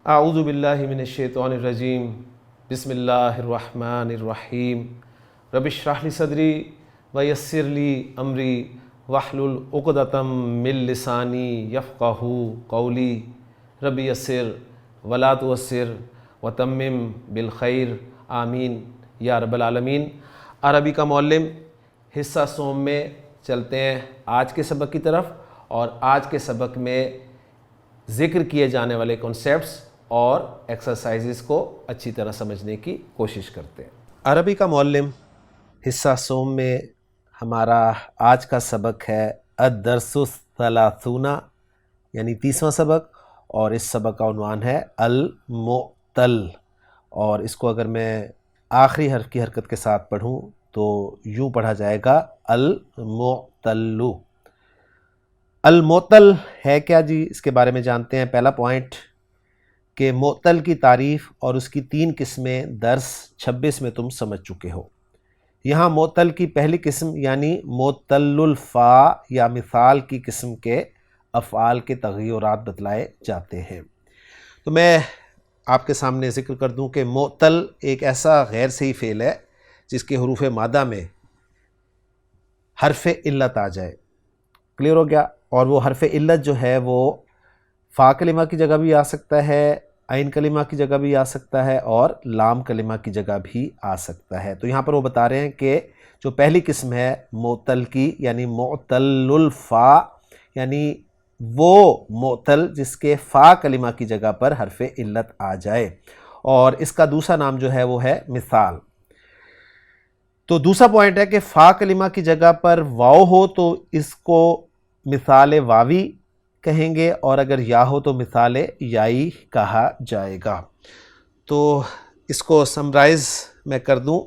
اعوذ باللہ من الشیطان الرجیم بسم اللہ الرحمن الرحیم رب اشرح لی صدری ویسر لی امری واحلل عقدۃ من لسانی یفقہوا قولی رب یسر ولا تعسر وتمم بالخیر آمین یا رب العالمین۔ عربی کا معلم حصہ سوم میں چلتے ہیں آج کے سبق کی طرف، اور آج کے سبق میں ذکر کیے جانے والے کنسیپٹس اور ایکسرسائزز کو اچھی طرح سمجھنے کی کوشش کرتے ہیں۔ عربی کا معلم حصہ سوم میں ہمارا آج کا سبق ہے الدرس الثلاثون، یعنی 30واں سبق، اور اس سبق کا عنوان ہے المعتل، اور اس کو اگر میں آخری حرف کی حرکت کے ساتھ پڑھوں تو یوں پڑھا جائے گا المعتل۔ المعتل ہے کیا جی؟ اس کے بارے میں جانتے ہیں۔ پہلا پوائنٹ کہ معتل کی تعریف اور اس کی 3 قسمیں درس 26 میں تم سمجھ چکے ہو۔ یہاں معتل کی پہلی قسم یعنی معتل الفا یا مثال کی قسم کے افعال کے تغیرات بتلائے جاتے ہیں۔ تو میں آپ کے سامنے ذکر کر دوں کہ معتل ایک ایسا غیر صحیح فعل ہے جس کے حروف مادہ میں حرف علت آ جائے۔ کلیئر ہو گیا؟ اور وہ حرف علت جو ہے وہ فا کلمہ کی جگہ بھی آ سکتا ہے، عین کلمہ کی جگہ بھی آ سکتا ہے، اور لام کلمہ کی جگہ بھی آ سکتا ہے۔ تو یہاں پر وہ بتا رہے ہیں کہ جو پہلی قسم ہے معتل کی یعنی معتل الفا، یعنی وہ معتل جس کے فا کلمہ کی جگہ پر حرف علت آ جائے، اور اس کا دوسرا نام جو ہے وہ ہے مثال۔ تو دوسرا پوائنٹ ہے کہ فا کلمہ کی جگہ پر واو ہو تو اس کو مثال واوی کہیں گے، اور اگر یا ہو تو مثال یائی کہا جائے گا۔ تو اس کو سمرائز میں کر دوں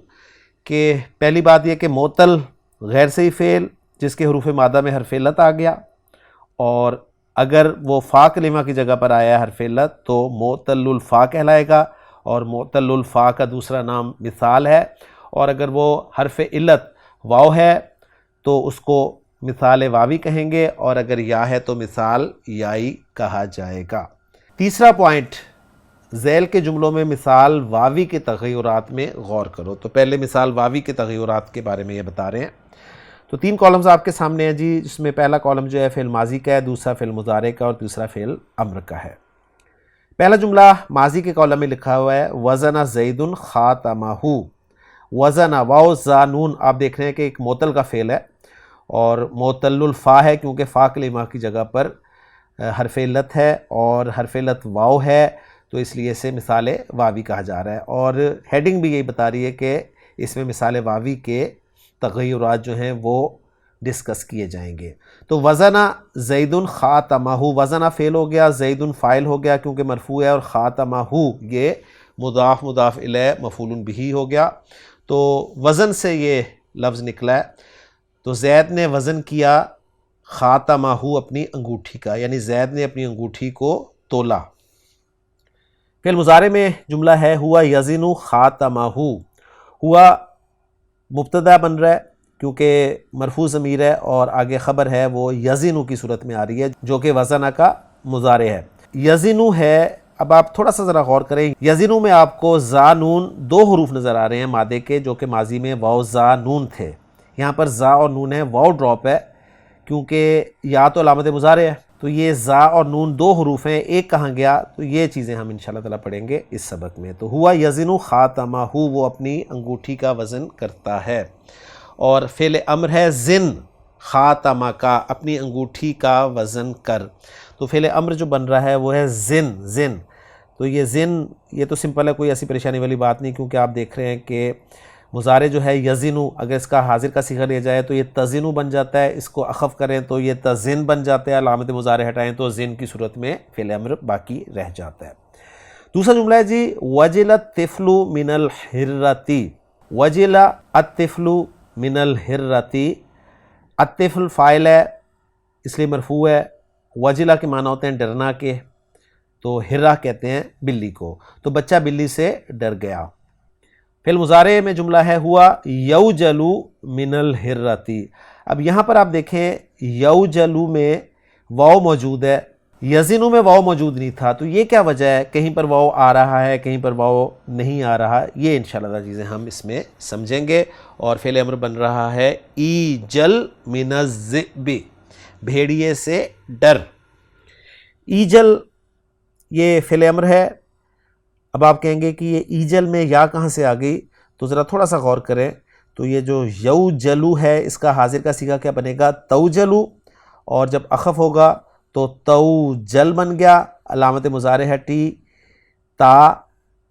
کہ پہلی بات یہ کہ معتل غیر صحیح فعل جس کے حروف مادہ میں حرف علت آ گیا، اور اگر وہ فا کلمہ کی جگہ پر آیا ہے حرف علت تو معتل الفا کہلائے گا، اور معتل الفا کا دوسرا نام مثال ہے، اور اگر وہ حرف علت واو ہے تو اس کو مثال واوی کہیں گے، اور اگر یا ہے تو مثال یائی کہا جائے گا۔ تیسرا پوائنٹ، ذیل کے جملوں میں مثال واوی کے تغیرات میں غور کرو۔ تو پہلے مثال واوی کے تغیرات کے بارے میں یہ بتا رہے ہیں۔ تو 3 کالمز آپ کے سامنے ہیں جی، جس میں پہلا کالم جو ہے فعل ماضی کا ہے، دوسرا فعل مضارع کا، اور تیسرا فعل امر کا ہے۔ پہلا جملہ ماضی کے کالم میں لکھا ہوا ہے وزن زید خاتمہ۔ وزن واو زا نون، آپ دیکھ رہے ہیں کہ ایک معتل کا فعل ہے، اور معتل الفا ہے کیونکہ فا کلمہ کی جگہ پر حرف علت ہے، اور حرف علت واو ہے، تو اس لیے اسے مثال واوی کہا جا رہا ہے۔ اور ہیڈنگ بھی یہی بتا رہی ہے کہ اس میں مثال واوی کے تغیرات جو ہیں وہ ڈسکس کیے جائیں گے۔ تو وزن زید خاتمہ، وزن فعل ہو گیا، زید فاعل ہو گیا کیونکہ مرفوع ہے، اور خاتمہ یہ مضاف مضاف الیہ مفعول بہ ہو گیا۔ تو وزن سے یہ لفظ نکلا ہے، تو زید نے وزن کیا خاتمہ اپنی انگوٹھی کا، یعنی زید نے اپنی انگوٹھی کو تولا۔ فعل مضارع میں جملہ ہے ہوا یزن خاتمہ۔ ہوا مبتدا بن رہا ہے کیونکہ مرفوع ضمیر ہے، اور آگے خبر ہے وہ یزن کی صورت میں آ رہی ہے جو کہ وزن کا مضارع ہے۔ یزن ہے، اب آپ تھوڑا سا ذرا غور کریں، یزن میں آپ کو زا نون 2 حروف نظر آ رہے ہیں مادے کے، جو کہ ماضی میں واو زا نون تھے۔ یہاں پر زا اور نون ہے، واو ڈراپ ہے کیونکہ یا تو علامت مضارع ہے، تو یہ زا اور نون 2 حروف ہیں، ایک کہاں گیا؟ تو یہ چیزیں ہم انشاءاللہ تعالیٰ پڑھیں گے اس سبق میں۔ تو ہوا یزن خاتمہ، وہ اپنی انگوٹھی کا وزن کرتا ہے، اور فعل امر ہے زن خاتمہ کا، اپنی انگوٹھی کا وزن کر۔ تو فعل امر جو بن رہا ہے وہ ہے زن۔ تو یہ زن، یہ تو سمپل ہے، کوئی ایسی پریشانی والی بات نہیں، کیونکہ آپ دیکھ رہے ہیں کہ مضارع جو ہے یزنو، اگر اس کا حاضر کا صیغہ لیا جائے تو یہ تزنو بن جاتا ہے، اس کو اخف کریں تو یہ تزن بن جاتا ہے، علامت مضارع ہٹائیں تو زن کی صورت میں فعل امر باقی رہ جاتا ہے۔ دوسرا جملہ ہے جی وجل الطفل من الحرۃ۔ وجل الطفل من الحرۃ، الطفل فاعل ہے اس لیے مرفوع ہے، وجلہ کے معنی ہوتے ہیں ڈرنا کے، تو ہرہ کہتے ہیں بلی کو، تو بچہ بلی سے ڈر گیا۔ فعل مضارع میں جملہ ہے ہوا یوجلو من الحرۃ۔ اب یہاں پر آپ دیکھیں یوجلو میں واو موجود ہے، یزنو میں واو موجود نہیں تھا، تو یہ کیا وجہ ہے؟ کہیں پر واو آ رہا ہے، کہیں پر واو نہیں آ رہا، یہ انشاءاللہ چیزیں ہم اس میں سمجھیں گے۔ اور فعل امر بن رہا ہے ایجل من الذئب، بھیڑیے سے ڈر۔ ایجل یہ فعل امر ہے۔ اب آپ کہیں گے کہ یہ ایجل میں یا کہاں سے آ گئی؟ تو ذرا تھوڑا سا غور کریں، تو یہ جو یو جلو ہے اس کا حاضر کا صیغہ کیا بنے گا؟ توجلو، اور جب اخف ہوگا تو توجل بن گیا، علامت مضارع ہے ٹی تا،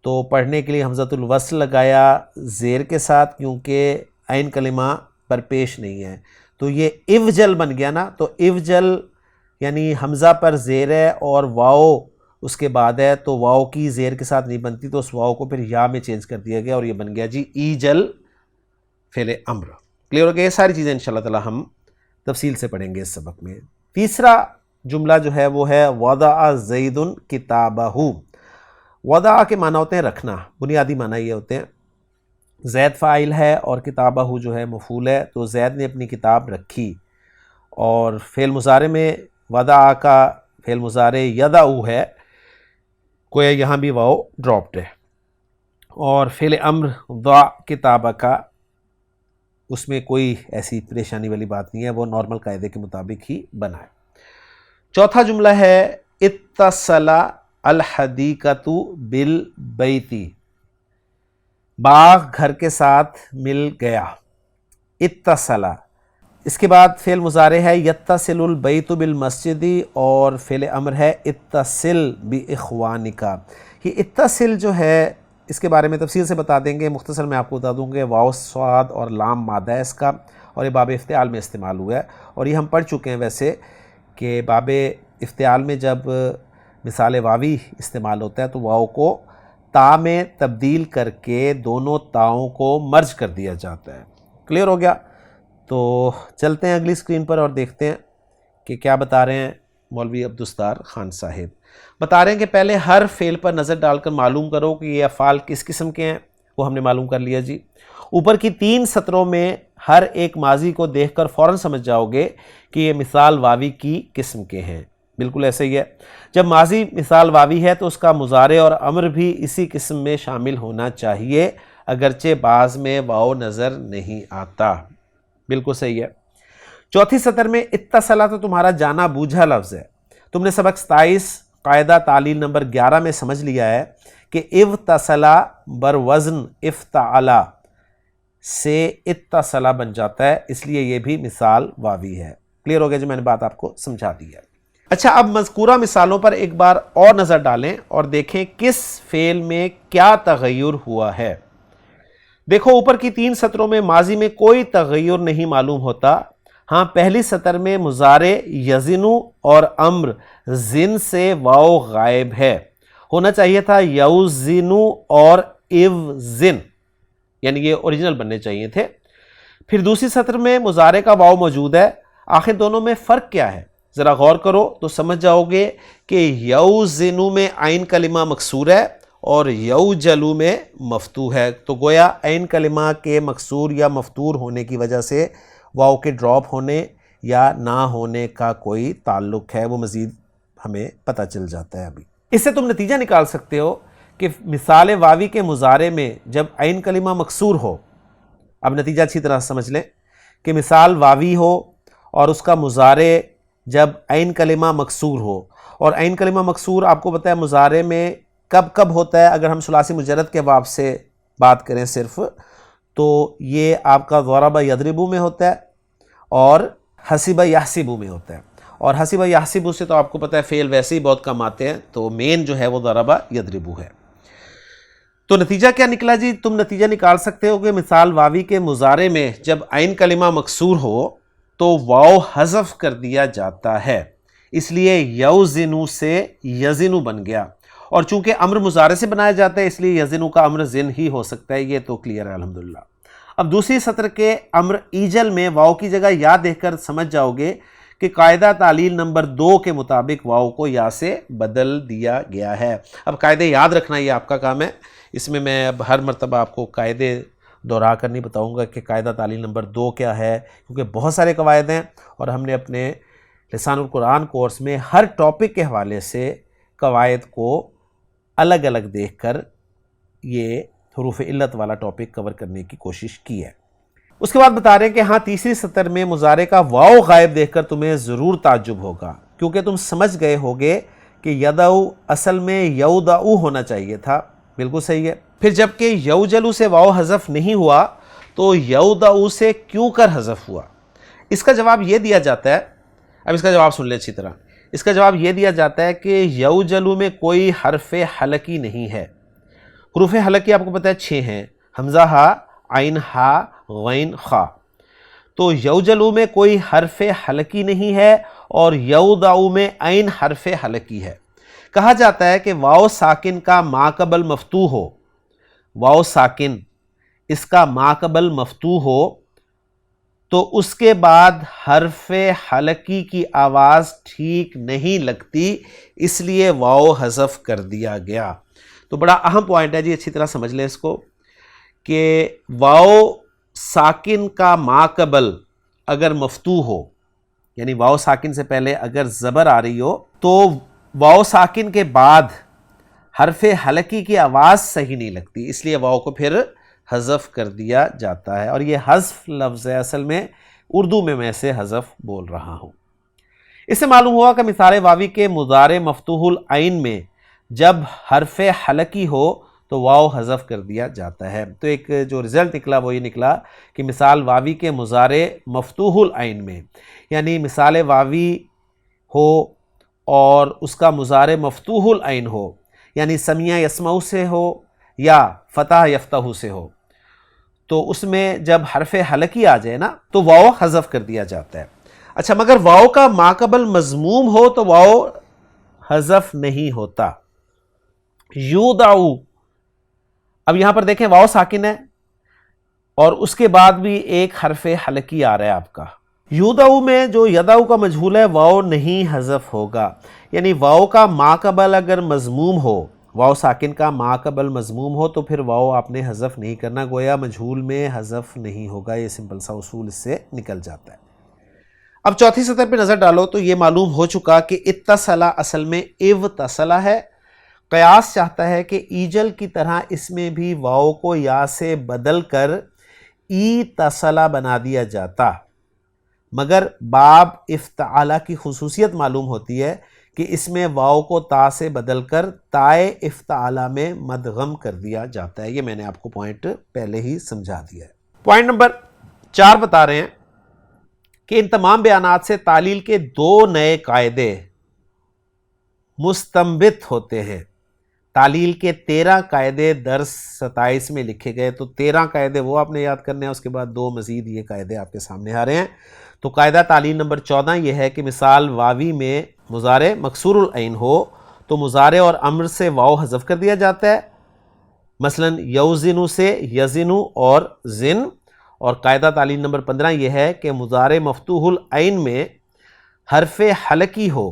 تو پڑھنے کے لیے حمزۃ الوصل لگایا زیر کے ساتھ کیونکہ عین کلمہ پر پیش نہیں ہے، تو یہ اوجل بن گیا نا۔ تو اوجل یعنی حمزہ پر زیر ہے اور واو اس کے بعد ہے، تو واو کی زیر کے ساتھ نہیں بنتی، تو اس واو کو پھر یا میں چینج کر دیا گیا اور یہ بن گیا جی ایجل فعل امر۔ کلیئر ہو گیا؟ یہ ساری چیزیں انشاءاللہ تعالی ہم تفصیل سے پڑھیں گے اس سبق میں۔ تیسرا جملہ جو ہے وہ ہے وضع زید کتابہ۔ وضع کے معنی ہوتے ہیں رکھنا، بنیادی معنی یہ ہوتے ہیں۔ زید فاعل ہے اور کتابہ جو ہے مفعول ہے، تو زید نے اپنی کتاب رکھی، اور فعل مضارع میں وضع کا فعل مضارع یضع ہے، گویا یہاں بھی واو ڈراپڈ ہے، اور فعل امر ضع کتابہ کا اس میں کوئی ایسی پریشانی والی بات نہیں ہے، وہ نارمل قاعدے کے مطابق ہی بنا ہے۔ چوتھا جملہ ہے اتصل الحدیقۃ بالبیت، باغ گھر کے ساتھ مل گیا۔ اتصل، اس کے بعد فعل مضارع ہے یتصل البیت بالمسجد، اور فعل امر ہے اتصل باخوانک۔ یہ اتصل جو ہے اس کے بارے میں تفصیل سے بتا دیں گے، مختصر میں آپ کو بتا دوں گے، واو صاد اور لام مادہ ہے اس کا، اور یہ باب افتعال میں استعمال ہوا ہے، اور یہ ہم پڑھ چکے ہیں ویسے کہ باب افتعال میں جب مثال واوی استعمال ہوتا ہے تو واو کو تا میں تبدیل کر کے دونوں تاؤں کو مرج کر دیا جاتا ہے۔ کلیئر ہو گیا؟ تو چلتے ہیں اگلی اسکرین پر اور دیکھتے ہیں کہ کیا بتا رہے ہیں مولوی عبدالستار خان صاحب۔ بتا رہے ہیں کہ پہلے ہر فعل پر نظر ڈال کر معلوم کرو کہ یہ افعال کس قسم کے ہیں، وہ ہم نے معلوم کر لیا جی۔ اوپر کی 3 سطروں میں ہر ایک ماضی کو دیکھ کر فوراً سمجھ جاؤ گے کہ یہ مثال واوی کی قسم کے ہیں، بالکل ایسے ہی ہے۔ جب ماضی مثال واوی ہے تو اس کا مضارع اور امر بھی اسی قسم میں شامل ہونا چاہیے، اگرچہ بعض میں واو نظر نہیں آتا، بالکل صحیح ہے۔ چوتھی سطر میں اتصلا تو تمہارا جانا بوجھا لفظ ہے، تم نے سبق 27 قاعدہ تعلیل نمبر 11 میں سمجھ لیا ہے کہ اتصلا بروزن افتعلا سے اتصلا بن جاتا ہے، اس لیے یہ بھی مثال واوی ہے۔ کلیئر ہو گیا جو میں نے بات آپ کو سمجھا دی ہے۔ اچھا، اب مذکورہ مثالوں پر ایک بار اور نظر ڈالیں اور دیکھیں کس فعل میں کیا تغیر ہوا ہے۔ دیکھو اوپر کی 3 سطروں میں ماضی میں کوئی تغیر نہیں معلوم ہوتا، ہاں پہلی سطر میں مضارع یزنو اور امر زن سے واو غائب ہے، ہونا چاہیے تھا یوزنو اور اوزن، یعنی یہ اوریجنل بننے چاہیے تھے۔ پھر دوسری سطر میں مضارع کا واو موجود ہے، آخر دونوں میں فرق کیا ہے؟ ذرا غور کرو تو سمجھ جاؤ گے کہ یوزنو میں عین کلمہ مکسور ہے اور یوجلو میں مفتوح ہے، تو گویا عین کلمہ کے مکسور یا مفتور ہونے کی وجہ سے واو کے ڈراپ ہونے یا نہ ہونے کا کوئی تعلق ہے، وہ مزید ہمیں پتہ چل جاتا ہے۔ ابھی اس سے تم نتیجہ نکال سکتے ہو کہ مثال واوی کے مضارع میں جب عین کلمہ مکسور ہو، اب نتیجہ اچھی طرح سمجھ لیں کہ مثال واوی ہو اور اس کا مضارع جب عین کلمہ مکسور ہو، اور عین کلمہ مکسور آپ کو پتہ ہے مضارع میں کب کب ہوتا ہے، اگر ہم ثلاثی مجرد کے باب سے بات کریں صرف، تو یہ آپ کا ضرب یضرب میں ہوتا ہے اور حسب یحسب میں ہوتا ہے، اور حسب یحسب سے تو آپ کو پتہ ہے فعل ویسے ہی بہت کم آتے ہیں، تو مین جو ہے وہ ضرب یضرب ہے۔ تو نتیجہ کیا نکلا جی؟ تم نتیجہ نکال سکتے ہو کہ مثال واوی کے مضارع میں جب عین کلمہ مکسور ہو تو واو حذف کر دیا جاتا ہے، اس لیے یوزنو سے یزنو بن گیا، اور چونکہ امر مضارع سے بنایا جاتا ہے اس لیے یزنو کا امر زن ہی ہو سکتا ہے، یہ تو کلیئر ہے الحمدللہ۔ اب دوسری سطر کے امر ایجل میں واو کی جگہ یا دیکھ کر سمجھ جاؤ گے کہ قاعدہ تعلیل نمبر 2 کے مطابق واو کو یا سے بدل دیا گیا ہے۔ اب قاعدے یاد رکھنا یہ آپ کا کام ہے، اس میں اب ہر مرتبہ آپ کو قاعدے دہرا کر نہیں بتاؤں گا کہ قاعدہ تعلیل نمبر 2 کیا ہے، کیونکہ بہت سارے قواعد ہیں اور ہم نے اپنے لسان القرآن کورس میں ہر ٹاپک کے حوالے سے قواعد کو الگ الگ دیکھ کر یہ حروف علت والا ٹاپک کور کرنے کی کوشش کی ہے۔ اس کے بعد بتا رہے ہیں کہ ہاں تیسری سطر میں مضارع کا واو غائب دیکھ کر تمہیں ضرور تعجب ہوگا، کیونکہ تم سمجھ گئے ہوگے کہ یدعو اصل میں یودعو ہونا چاہیے تھا۔ بالکل صحیح ہے۔ پھر جبکہ یوجلو سے واو حذف نہیں ہوا تو یودعو سے کیوں کر حذف ہوا؟ اس کا جواب یہ دیا جاتا ہے، اب اس کا جواب سن لیں اچھی طرح۔ اس کا جواب یہ دیا جاتا ہے کہ یوجلو میں کوئی حرف حلقی نہیں ہے۔ حروف حلقی آپ کو پتہ ہے 6 ہیں، حمزہ ہا، عین ہا، غین خا۔ تو یوجلو میں کوئی حرف حلقی نہیں ہے اور یودعو میں عین حرف حلقی ہے۔ کہا جاتا ہے کہ واو ساکن کا ماقبل مفتوح ہو، واو ساکن اس کا ماقبل مفتوح ہو تو اس کے بعد حرف حلقی کی آواز ٹھیک نہیں لگتی، اس لیے واو حذف کر دیا گیا۔ تو بڑا اہم پوائنٹ ہے جی، اچھی طرح سمجھ لیں اس کو کہ واو ساکن کا ماقبل اگر مفتوح ہو، یعنی واو ساکن سے پہلے اگر زبر آ رہی ہو تو واو ساکن کے بعد حرف حلقی کی آواز صحیح نہیں لگتی، اس لیے واو کو پھر حذف کر دیا جاتا ہے، اور یہ حذف لفظ ہے، اصل میں اردو میں اسے حذف بول رہا ہوں۔ اس سے معلوم ہوا کہ مثال واوی کے مضارع مفتوح العین میں جب حرف حلقی ہو تو واو حذف کر دیا جاتا ہے۔ تو ایک جو رزلٹ نکلا وہ یہ نکلا کہ مثال واوی کے مضارع مفتوح العین میں، یعنی مثال واوی ہو اور اس کا مضارع مفتوح العین ہو، یعنی سمیع یسمعو سے ہو یا فتح یفتح سے ہو، تو اس میں جب حرف حلقی آ جائے نا تو واو حذف کر دیا جاتا ہے۔ اچھا، مگر واو کا ماقبل مضموم ہو تو واو حذف نہیں ہوتا۔ یودعو، اب یہاں پر دیکھیں واو ساکن ہے اور اس کے بعد بھی ایک حرف حلقی آ رہا ہے آپ کا۔ یودعو میں جو یدعو کا مجہول ہے واو نہیں حذف ہوگا، یعنی واو کا ماقبل اگر مضموم ہو، واو ساکن کا ماقبل مضموم ہو تو پھر واو آپ نے حذف نہیں کرنا، گویا مجہول میں حذف نہیں ہوگا۔ یہ سمپل سا اصول اس سے نکل جاتا ہے۔ اب چوتھی سطر پہ نظر ڈالو تو یہ معلوم ہو چکا کہ اتصلا اصل میں اتصلا ہے۔ قیاس چاہتا ہے کہ ایجل کی طرح اس میں بھی واو کو یا سے بدل کر اتصلا بنا دیا جاتا، مگر باب افتعالا کی خصوصیت معلوم ہوتی ہے کہ اس میں واو کو تا سے بدل کر تائے افتعالا میں مدغم کر دیا جاتا ہے۔ یہ میں نے آپ کو پوائنٹ پہلے ہی سمجھا دیا ہے۔ پوائنٹ نمبر 4 بتا رہے ہیں کہ ان تمام بیانات سے تعلیل کے 2 نئے قاعدے مستنبت ہوتے ہیں۔ تعلیل کے 13 قاعدے درس 27 میں لکھے گئے، تو 13 قاعدے وہ آپ نے یاد کرنے ہیں، اس کے بعد 2 مزید یہ قاعدے آپ کے سامنے آ رہے ہیں۔ تو قاعدہ تعلیل نمبر 14 یہ ہے کہ مثال واوی میں مضارع مکسور العین ہو تو مضارع اور امر سے واو حذف کر دیا جاتا ہے، مثلا یوزنو سے یزنو اور زن۔ اور قاعدہ تعلیل نمبر 15 یہ ہے کہ مضارع مفتوح العین میں حرف حلقی ہو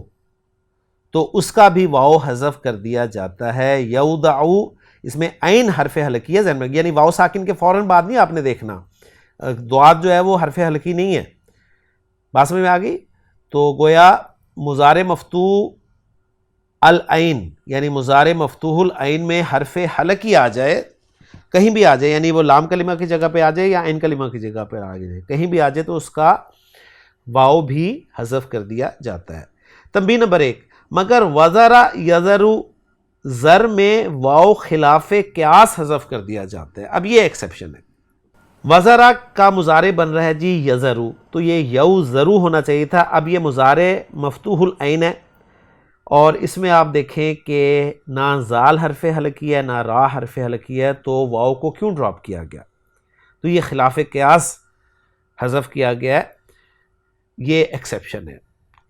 تو اس کا بھی واو حذف کر دیا جاتا ہے۔ یودعو اس میں عین حرف حلقی ہے، ذہن میں، یعنی واو ساکن کے فوراً بعد نہیں آپ نے دیکھنا، دعات جو ہے وہ حرف حلقی نہیں ہے۔ بات سمجھ میں آ گئی؟ تو گویا مضارع مفتوح العین یعنی مضارع مفتوح العین میں حرف حلقی آ جائے، کہیں بھی آ جائے، یعنی وہ لام کلمہ کی جگہ پہ آ جائے یا عین کلمہ کی جگہ پہ آ جائے، کہیں بھی آ جائے تو اس کا واو بھی حذف کر دیا جاتا ہے۔ تنبیہ نمبر 1، مگر وزرا یزرو زر میں واو خلاف قیاس حذف کر دیا جاتا ہے۔ اب یہ ایکسیپشن ہے، وزرا کا مضارع بن رہا ہے جی یزرو، تو یہ یوزرو ہونا چاہیے تھا۔ اب یہ مضارع مفتوح العین ہے اور اس میں آپ دیکھیں کہ نہ زال حرف حلقی ہے نہ را حرف حلقی ہے، تو واو کو کیوں ڈراپ کیا گیا؟ تو یہ خلاف قیاس حذف کیا گیا ہے، یہ ایکسیپشن ہے۔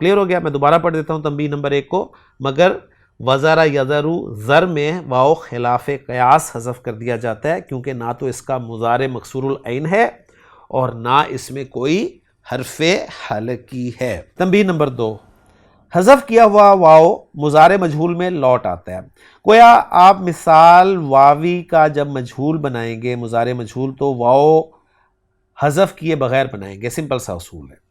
کلیئر ہو گیا؟ میں دوبارہ پڑھ دیتا ہوں تنبیہ نمبر 1 کو، مگر وزرا یزرو زر میں واو خلاف قیاس حذف کر دیا جاتا ہے، کیونکہ نہ تو اس کا مضارع مکسور العین ہے اور نہ اس میں کوئی حرف حلقی ہے۔ تنبیہ نمبر 2، حذف کیا ہوا واو مضارع مجہول میں لوٹ آتا ہے۔ گویا آپ مثال واوی کا جب مجہول بنائیں گے، مضارع مجہول، تو واو حذف کیے بغیر بنائیں گے، سمپل سا اصول ہے۔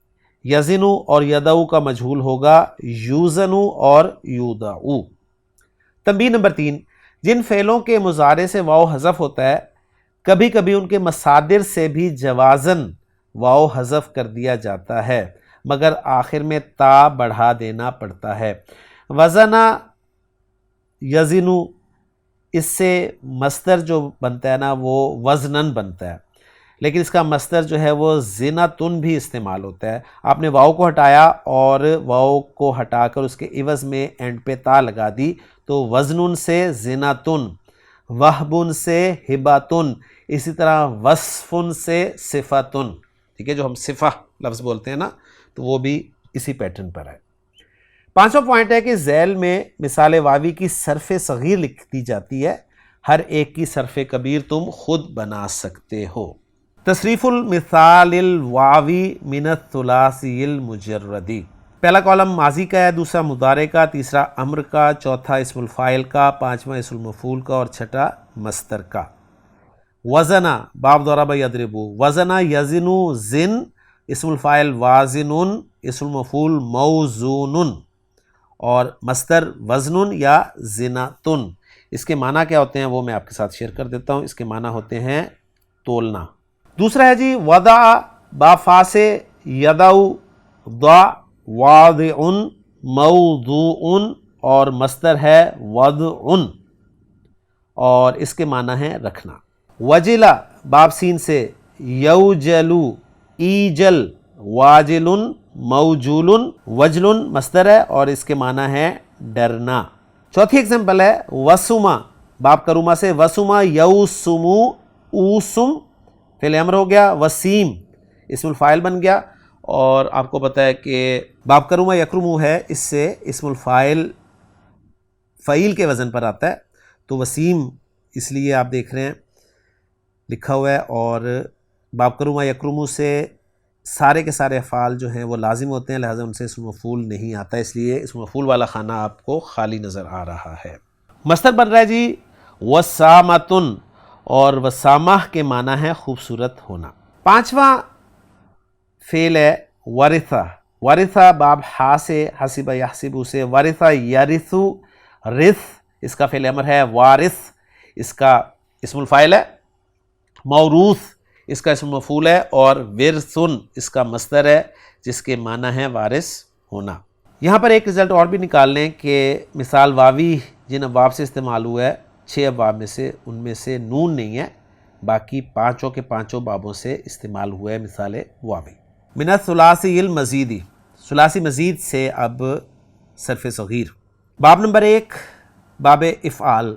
یزنو اور یدعو کا مجہول ہوگا یوزنو اور یودعو۔ تنبیہ نمبر 3، جن فعلوں کے مضارع سے واو حذف ہوتا ہے کبھی کبھی ان کے مصادر سے بھی جوازن واو حذف کر دیا جاتا ہے مگر آخر میں تا بڑھا دینا پڑتا ہے۔ وزنا یزنو، اس سے مصدر جو بنتا ہے نا وہ وزنن بنتا ہے، لیکن اس کا مصدر جو ہے وہ زنتن بھی استعمال ہوتا ہے۔ آپ نے واو کو ہٹایا اور واو کو ہٹا کر اس کے عوض میں اینڈ پہ تا لگا دی تو وزنن سے زنتن، وہبن سے ہباتن، اسی طرح وصفن سے صفتن، ٹھیک ہے، جو ہم صفہ لفظ بولتے ہیں نا تو وہ بھی اسی پیٹرن پر ہے۔ 5واں پوائنٹ ہے کہ ذیل میں مثال واوی کی صرف صغیر لکھ دی جاتی ہے، ہر ایک کی صرف کبیر تم خود بنا سکتے ہو۔ تصریف المثال الواوی من الثلاثی المجردی، پہلا کالم ماضی کا ہے، دوسرا مضارع کا، تیسرا امر کا، چوتھا اسم الفاعل کا، پانچواں اسم المفعول کا اور چھٹا مصدر کا۔ وزنا باب ضرب یضرب، وزنا یزنو زن، اسم الفاعل وازنن، اسم المفعول موزون اور مصدر وزنن یا زناتن۔ اس کے معنی کیا ہوتے ہیں وہ میں آپ کے ساتھ شیئر کر دیتا ہوں۔ اس کے معنی ہوتے ہیں تولنا۔ دوسرا ہے جی وضع با فا سے یدعو، ضع واضع موضوع اور مصدر ہے وضع اور اس کے معنی ہے رکھنا۔ وجلا باب سین سے یوجلو، ایجل واجل موجول، وجل مصدر ہے اور اس کے معنی ہے ڈرنا۔ چوتھی ایگزامپل ہے وسما باب کروما سے، وسما یوسمو، اوسم فعل امر ہو گیا، وسیم اسم الفاعل بن گیا، اور آپ کو پتہ ہے کہ باب کروما یکرمو ہے، اس سے اسم الفاعل فعیل کے وزن پر آتا ہے تو وسیم اس لیے آپ دیکھ رہے ہیں لکھا ہوا ہے، اور باب کروما یکرمو سے سارے کے سارے افعال جو ہیں وہ لازم ہوتے ہیں، لہٰذا ان سے اسم مفعول نہیں آتا، اس لیے اسم مفعول والا خانہ آپ کو خالی نظر آ رہا ہے۔ مصدر بن رہا ہے جی وسامتن، اور وسامہ کے معنی ہے خوبصورت ہونا۔ 5واں فعل ہے ورثہ، ورثہ باب ہا سے، حسب یحسب سے، ورثہ یرثو، رث اس کا فعل امر ہے، وارث اس کا اسم الفاعل ہے، موروث اس کا اسم مفعول ہے، اور ورثن اس کا مصدر ہے جس کے معنی ہے وارث ہونا۔ یہاں پر ایک رزلٹ اور بھی نکال لیں کہ مثال واوی جن ابواب سے استعمال ہوا ہے 6 ابواب میں سے ان میں سے نون نہیں ہے، باقی 5 کے 5 بابوں سے استعمال ہوا ہے مثال واوی۔ من الثلاثی المزیدی، ثلاثی مزید سے اب صرف صغیر۔ باب نمبر 1 باب افعال،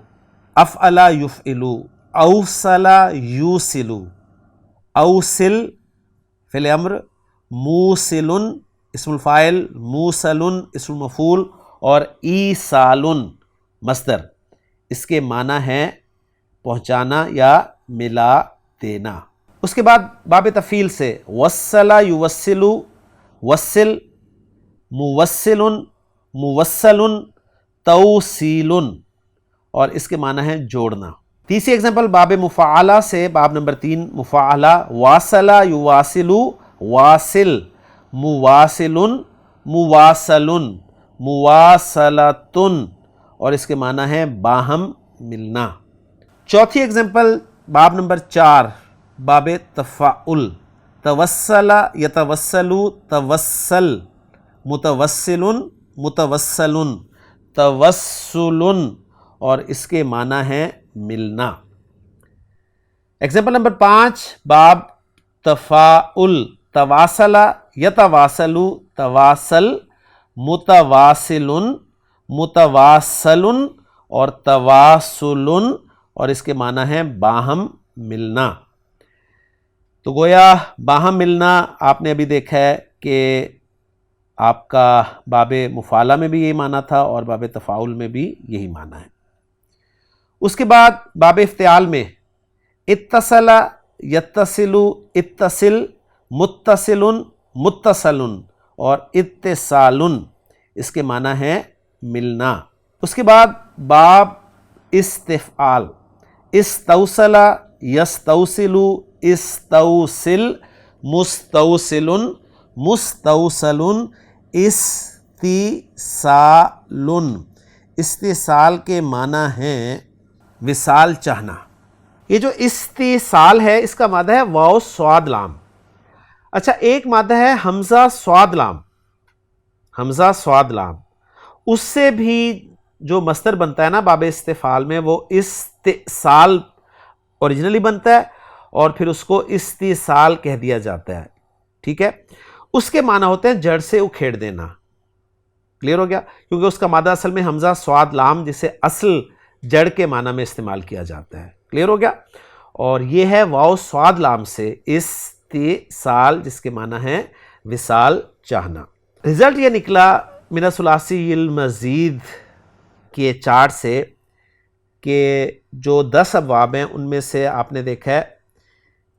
افعلا یفعلو، اوصلا یوصلو، اوصل فعل امر، موصل اسم الفاعل، موصل اسم المفعول اور ایصال مصدر، اس کے معنی ہے پہنچانا یا ملا دینا۔ اس کے بعد باب تفعیل سے وصل یوصل، وصل، موصل، موصل، توصیل اور اس کے معنی ہے جوڑنا۔ تیسری ایگزامپل باب مفاعلہ سے، باب نمبر 3 مفاعلہ، واصل یواصل، واصل، مواصل، مواصل، مواصلۃ اور اس کے معنی ہے باہم ملنا۔ چوتھی ایگزامپل باب نمبر 4 باب تفاعل، توصل یتوصل، توصل، متوصل، متوصل، توصل اور اس کے معنی ہے ملنا۔ ایگزامپل نمبر 5 باب تفاعل، تواصل یتواصل، تواصل، متواصل، متواصل اور تواصل اور اس کے معنی ہے باہم ملنا۔ تو گویا باہم ملنا آپ نے ابھی دیکھا ہے کہ آپ کا باب مفاعلہ میں بھی یہی معنی تھا اور باب تفاعل میں بھی یہی معنی ہے۔ اس کے بعد باب افتعال میں اتصل یتصل، اتصل، متصل، متصل اور اتصال اس کے معنی ہے ملنا۔ اس کے بعد باب استفعال، استوصل یستوصل، استوصل، مستوصل، مستوصل استیصال، استیصال کے معنی ہیں وصال چاہنا۔ یہ جو استیصال ہے اس کا مادہ ہے واو صاد لام۔ اچھا ایک مادہ ہے حمزہ صاد لام، حمزہ صاد لام، اس سے بھی جو مصدر بنتا ہے نا باب استفعال میں وہ استئصال اوریجنلی بنتا ہے اور پھر اس کو استیصال کہہ دیا جاتا ہے، ٹھیک ہے؟ اس کے معنی ہوتے ہیں جڑ سے اکھیڑ دینا۔ کلیئر ہو گیا؟ کیونکہ اس کا مادہ اصل میں حمزہ صاد لام جسے اصل جڑ کے معنی میں استعمال کیا جاتا ہے۔ کلیئر ہو گیا؟ اور یہ ہے واو صاد لام سے استیصال جس کے معنی ہے وصال چاہنا۔ رزلٹ یہ نکلا من الثلاثی المزید کے چارٹ سے کہ جو 10 ابواب ہیں ان میں سے آپ نے دیکھا ہے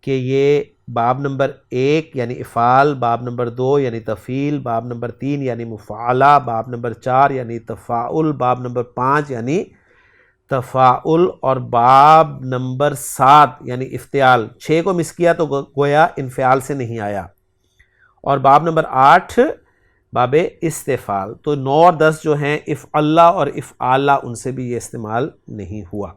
کہ یہ باب نمبر 1 یعنی افعال، باب نمبر 2 یعنی تفعیل، باب نمبر 3 یعنی مفعلہ، باب نمبر 4 یعنی تفاعل، باب نمبر 5 یعنی تفاعل اور باب نمبر 7 یعنی افتعال۔ 6 کو مس کیا تو گویا انفعال سے نہیں آیا، اور باب نمبر 8 باب استفعال۔ تو 9 اور 10 جو ہیں افعلہ اور افعالہ ان سے بھی یہ استعمال نہیں ہوا۔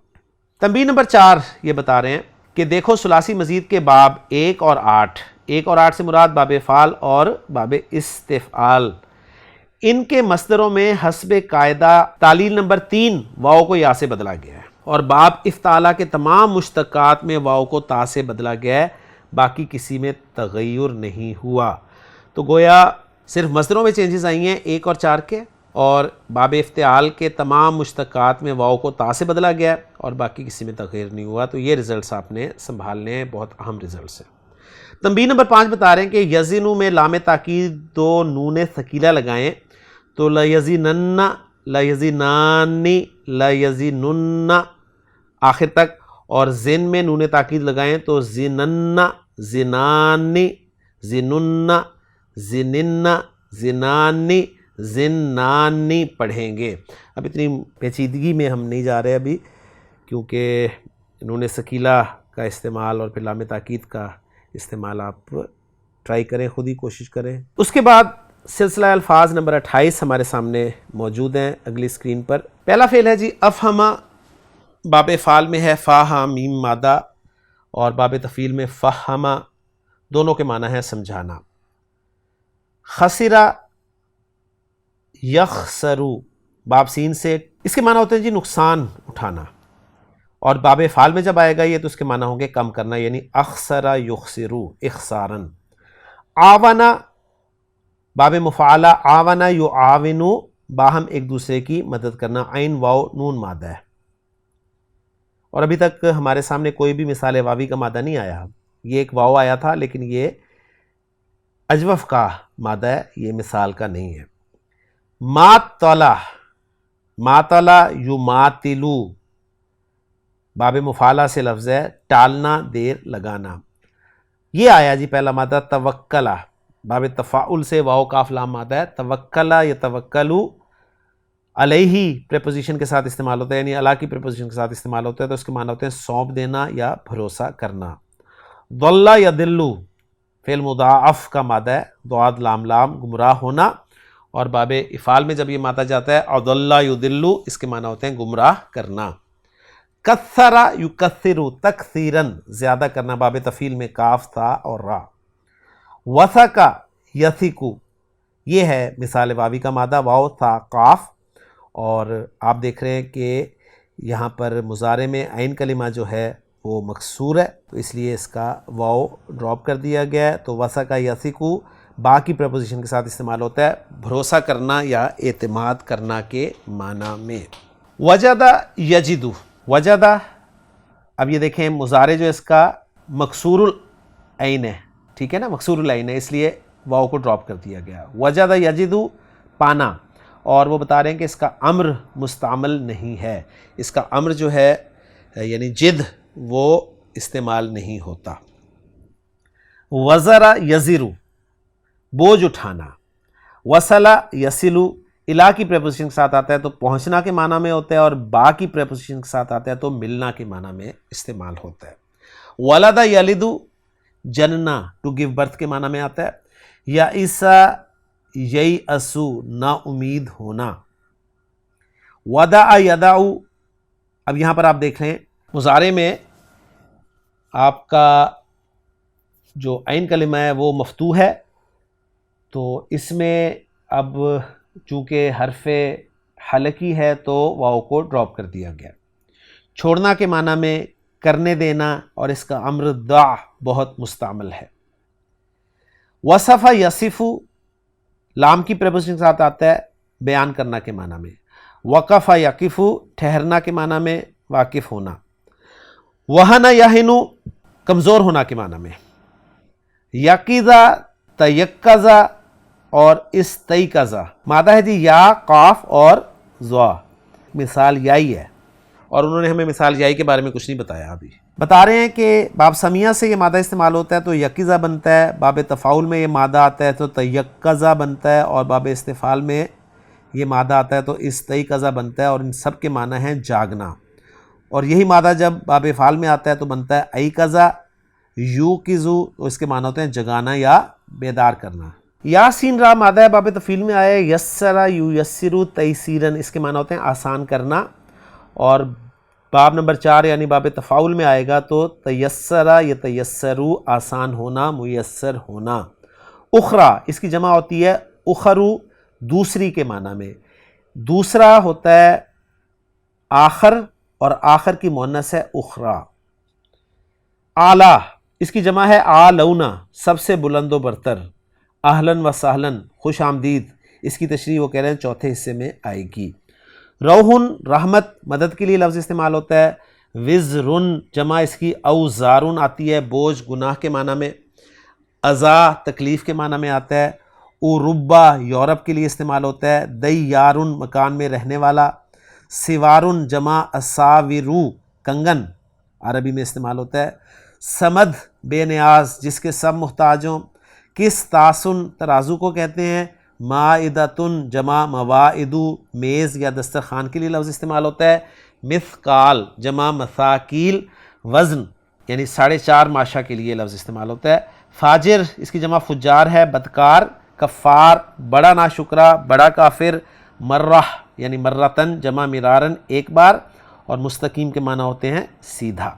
تنبیہ نمبر 4 یہ بتا رہے ہیں کہ دیکھو ثلاثی مزید کے باب 1 اور 8، 1 اور 8 سے مراد باب افعال اور باب استفعال، ان کے مصدروں میں حسب قاعدہ تعلیل نمبر 3 واو کو یا سے بدلا گیا ہے، اور باب افتعالہ کے تمام مشتقات میں واو کو تا سے بدلا گیا ہے، باقی کسی میں تغیر نہیں ہوا۔ تو گویا صرف مصدروں میں چینجز آئی ہیں 1 اور 4 کے، اور باب افتعال کے تمام مشتقات میں واو کو تا سے بدلا گیا ہے اور باقی کسی میں تغیر نہیں ہوا۔ تو یہ ریزلٹس آپ نے سنبھالنے ہیں، بہت اہم ریزلٹس ہیں۔ تنبیہ نمبر 5 بتا رہے ہیں کہ یزنو میں لام تاکید 2 نون ثقیلہ لگائیں تو لیزنن، لیزنانی، لیزنن آخر تک، اور زن میں نون تاکید لگائیں تو زنن، زنانی، زنن، زنن، زنانی، زنانی پڑھیں گے۔ اب اتنی پیچیدگی میں ہم نہیں جا رہے ابھی، کیونکہ نون ثقیلہ کا استعمال اور پھر لام تاکید کا استعمال آپ ٹرائی کریں، خود ہی کوشش کریں۔ اس کے بعد سلسلہ الفاظ نمبر 28 ہمارے سامنے موجود ہیں اگلی اسکرین پر۔ پہلا فعل ہے جی افہمہ، باب افعال میں ہے فا میم مادہ، اور باب تفعیل میں فہمہ، دونوں کے معنی ہے سمجھانا۔ خسرہ یخسرو، باب سین سے، اس کے معنی ہوتے ہیں جی نقصان اٹھانا، اور باب افعال میں جب آئے گا یہ تو اس کے معنی ہوں گے کم کرنا، یعنی اخسر یخسرو اخسارن۔ آونا، باب مفعلہ آونا یعاونو، باہم ایک دوسرے کی مدد کرنا، عین واو نون مادہ ہے، اور ابھی تک ہمارے سامنے کوئی بھی مثال واوی کا مادہ نہیں آیا۔ یہ ایک واو آیا تھا لیکن یہ اجوف کا مادہ ہے، یہ مثال کا نہیں ہے۔ ماتلا، ماتلا یماتلو، باب مفعلہ سے لفظ ہے ٹالنا، دیر لگانا۔ یہ آیا جی پہلا مادہ توکلہ، باب تفاعل سے واو کاف لام مادہ ہے، توکلہ یتوکلو، علیہ پریپوزیشن کے ساتھ استعمال ہوتا ہے، یعنی اللہ کی پریپوزیشن کے ساتھ استعمال ہوتا ہے، تو اس کے معنی ہوتے ہیں سونپ دینا یا بھروسہ کرنا۔ ضل یضل، فعل مضاعف کا مادہ ہے، ضاد لام لام، گمراہ ہونا، اور باب افعال میں جب یہ مادہ جاتا ہے اضل یضل، اس کے معنی ہوتے ہیں گمراہ کرنا۔ کثر یکثر، تکثیرن، زیادہ کرنا، باب تفعیل میں کاف تھا اور را۔ وثق یثق، یہ ہے مثال واوی کا مادہ، واو تھا قاف، اور آپ دیکھ رہے ہیں کہ یہاں پر مضارع میں عین کلمہ جو ہے وہ مکسور ہے، تو اس لیے اس کا واو ڈراپ کر دیا گیا ہے۔ تو وثق یثق باقی پریپوزیشن کے ساتھ استعمال ہوتا ہے بھروسہ کرنا یا اعتماد کرنا کے معنی میں۔ وجد یجد، وجد، اب یہ دیکھیں مضارع جو اس کا مکسور العین ہے، ٹھیک ہے نا، مکسور العین ہے، اس لیے واو کو ڈراپ کر دیا گیا۔ وجد یجد، پانا، اور وہ بتا رہے ہیں کہ اس کا امر مستعمل نہیں ہے، اس کا امر جو ہے یعنی جد وہ استعمال نہیں ہوتا۔ وزر یزر، بوجھ اٹھانا۔ وصل یصل، الا کی پریپوزیشن کے ساتھ آتا ہے تو پہنچنا کے معنی میں ہوتا ہے، اور با کی پریپوزیشن کے ساتھ آتا ہے تو ملنا کے معنی میں استعمال ہوتا ہے۔ ولد یلد، جننا، ٹو گیو برتھ کے معنی میں آتا ہے۔ یئسا ییأسو نا امید ہونا. ودع یدع، اب یہاں پر آپ دیکھ لیں مضارع میں آپ کا جو عین کلمہ ہے وہ مفتوح ہے، تو اس میں اب چونکہ حرف حلقی ہے تو واو کو ڈراپ کر دیا گیا. چھوڑنا کے معنی میں کرنے دینا، اور اس کا امر دع بہت مستعمل ہے. وصف یصف لام کی پریپوزیشن کے ساتھ آتا ہے بیان کرنا کے معنی میں. وقف یقف ٹھہرنا کے معنی میں واقف ہونا. وہن یہن کمزور ہونا کے معنی میں. یقظہ تیقظہ اور استیقظہ مادہ ہے جی یا قاف اور ضا، مثال یائی ہے، اور انہوں نے ہمیں مثال یائی کے بارے میں کچھ نہیں بتایا. ابھی بتا رہے ہیں کہ باب سمیہ سے یہ مادہ استعمال ہوتا ہے تو یقظہ بنتا ہے، باب تفاعل میں یہ مادہ آتا ہے تو تیقظہ بنتا ہے، اور باب استفعال میں یہ مادہ آتا ہے تو استیقظہ بنتا ہے، اور ان سب کے معنی ہیں جاگنا. اور یہی مادہ جب باب فعال میں آتا ہے تو بنتا ہے ایقظہ یوقظو، تو اس کے معنی ہوتے ہیں جگانا یا بیدار کرنا. یا سین را مادہ ہے باب تفعیل میں آیا یسرا یسرو تیسیرن، اس کے معنی ہوتے ہیں آسان کرنا. اور باب نمبر 4 یعنی باب تفاعل میں آئے گا تو تیسرا یتیسرو آسان ہونا، میسر ہونا. اخرا اس کی جمع ہوتی ہے اخرو، دوسری کے معنی میں. دوسرا ہوتا ہے آخر، اور آخر کی مؤنث ہے اخرا. اعلیٰ اس کی جمع ہے اعلونا، سب سے بلند و برتر. اہلاً و سہلاً خوش آمدید، اس کی تشریح وہ کہہ رہے ہیں چوتھے حصے میں آئے گی. روحن رحمت مدد کے لیے لفظ استعمال ہوتا ہے. وزرن جمع اس کی اوزارن آتی ہے، بوجھ گناہ کے معنی میں. ازا تکلیف کے معنی میں آتا ہے. اوروبا یورپ کے لیے استعمال ہوتا ہے. دیارن مکان میں رہنے والا. سوارن جمع اساورو کنگن عربی میں استعمال ہوتا ہے. سمد بے نیاز جس کے سب محتاج ہوں. کس تاسن ترازو کو کہتے ہیں. مائدتن جمع موائدو میز یا دسترخوان کے لیے لفظ استعمال ہوتا ہے. مثقال جمع مثاقیل وزن یعنی 4.5 ماشا کے لیے لفظ استعمال ہوتا ہے. فاجر اس کی جمع فجار ہے، بدکار. کفار بڑا ناشکرہ، بڑا کافر. مرہ یعنی مرتن جمع مرارن ایک بار، اور مستقیم کے معنی ہوتے ہیں سیدھا.